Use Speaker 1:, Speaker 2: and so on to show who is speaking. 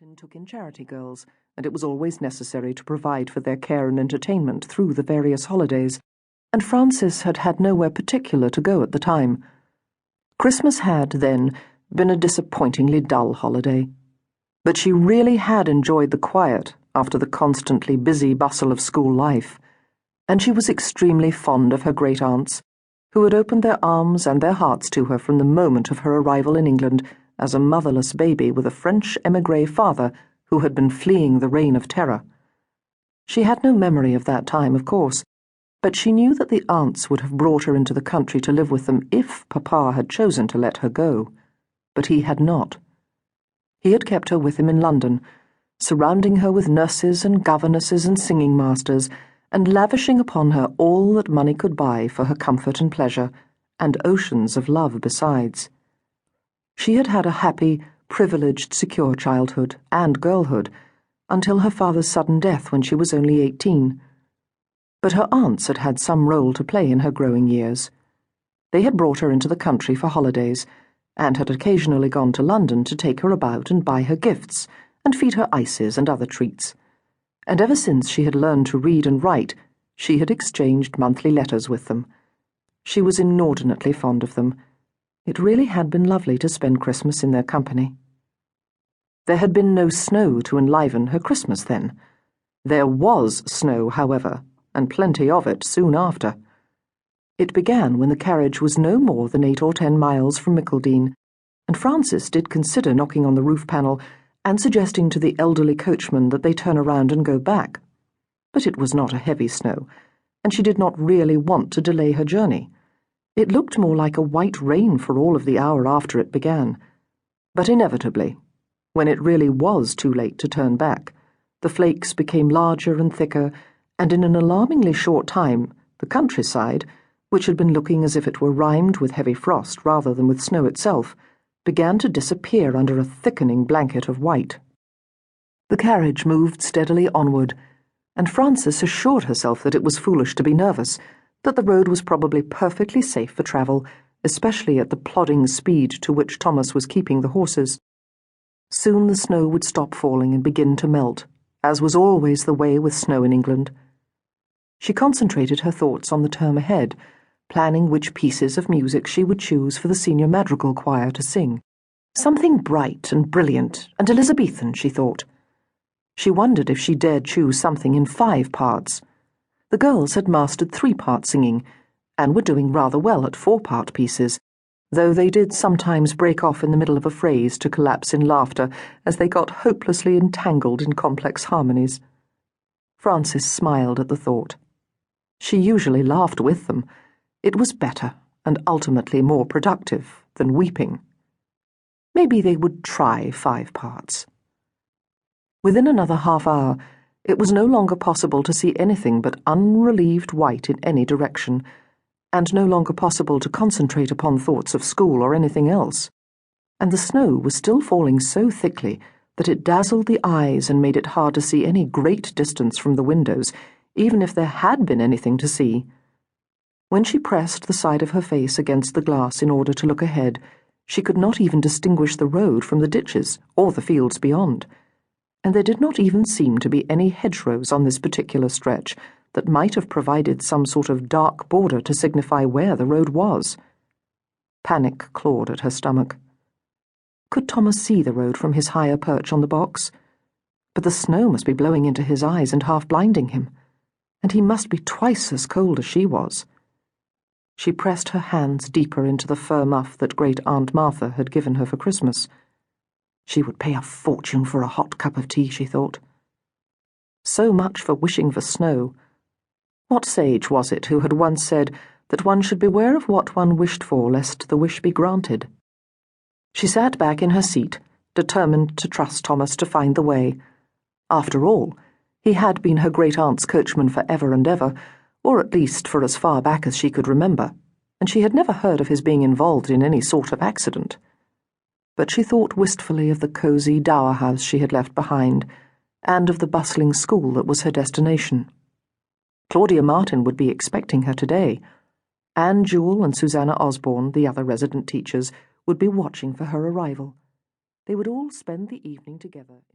Speaker 1: Martin took in charity girls, and it was always necessary to provide for their care and entertainment through the various holidays, and Frances had had nowhere particular to go at the time. Christmas had, then, been a disappointingly dull holiday, but she really had enjoyed the quiet after the constantly busy bustle of school life, and she was extremely fond of her great-aunts, who had opened their arms and their hearts to her from the moment of her arrival in England as a motherless baby with a French émigré father who had been fleeing the reign of terror. She had no memory of that time, of course, but she knew that the aunts would have brought her into the country to live with them if Papa had chosen to let her go. But he had not. He had kept her with him in London, surrounding her with nurses and governesses and singing masters, and lavishing upon her all that money could buy for her comfort and pleasure, and oceans of love besides. She had had a happy, privileged, secure childhood and girlhood, until her father's sudden death when she was only 18. But her aunts had had some role to play in her growing years. They had brought her into the country for holidays, and had occasionally gone to London to take her about and buy her gifts, and feed her ices and other treats. And ever since she had learned to read and write, she had exchanged monthly letters with them. She was inordinately fond of them. It really had been lovely to spend Christmas in their company. There had been no snow to enliven her Christmas then. There was snow, however, and plenty of it soon after. It began when the carriage was no more than 8 or 10 miles from Mickleden, and Frances did consider knocking on the roof panel and suggesting to the elderly coachman that they turn around and go back. But it was not a heavy snow, and she did not really want to delay her journey. It looked more like a white rain for all of the hour after it began. But inevitably, when it really was too late to turn back, the flakes became larger and thicker, and in an alarmingly short time, the countryside, which had been looking as if it were rimed with heavy frost rather than with snow itself, began to disappear under a thickening blanket of white. The carriage moved steadily onward, and Frances assured herself that it was foolish to be nervous, that the road was probably perfectly safe for travel, especially at the plodding speed to which Thomas was keeping the horses. Soon the snow would stop falling and begin to melt, as was always the way with snow in England. She concentrated her thoughts on the term ahead, planning which pieces of music she would choose for the senior madrigal choir to sing. Something bright and brilliant and Elizabethan, she thought. She wondered if she dared choose something in 5 parts. The girls had mastered 3-part singing, and were doing rather well at 4-part pieces, though they did sometimes break off in the middle of a phrase to collapse in laughter as they got hopelessly entangled in complex harmonies. Frances smiled at the thought. She usually laughed with them. It was better, and ultimately more productive, than weeping. Maybe they would try 5 parts. Within another half-hour, it was no longer possible to see anything but unrelieved white in any direction, and no longer possible to concentrate upon thoughts of school or anything else. And the snow was still falling so thickly that it dazzled the eyes and made it hard to see any great distance from the windows, even if there had been anything to see. When she pressed the side of her face against the glass in order to look ahead, she could not even distinguish the road from the ditches or the fields beyond, and there did not even seem to be any hedgerows on this particular stretch that might have provided some sort of dark border to signify where the road was. Panic clawed at her stomach. Could Thomas see the road from his higher perch on the box? But the snow must be blowing into his eyes and half blinding him, and he must be twice as cold as she was. She pressed her hands deeper into the fur muff that Great Aunt Martha had given her for Christmas. She would pay a fortune for a hot cup of tea, she thought. So much for wishing for snow. What sage was it who had once said that one should beware of what one wished for lest the wish be granted? She sat back in her seat, determined to trust Thomas to find the way. After all, he had been her great-aunt's coachman for ever and ever, or at least for as far back as she could remember, and she had never heard of his being involved in any sort of accident. But she thought wistfully of the cosy dower house she had left behind, and of the bustling school that was her destination. Claudia Martin would be expecting her today. Anne Jewell and Susanna Osborne, the other resident teachers, would be watching for her arrival. They would all spend the evening together.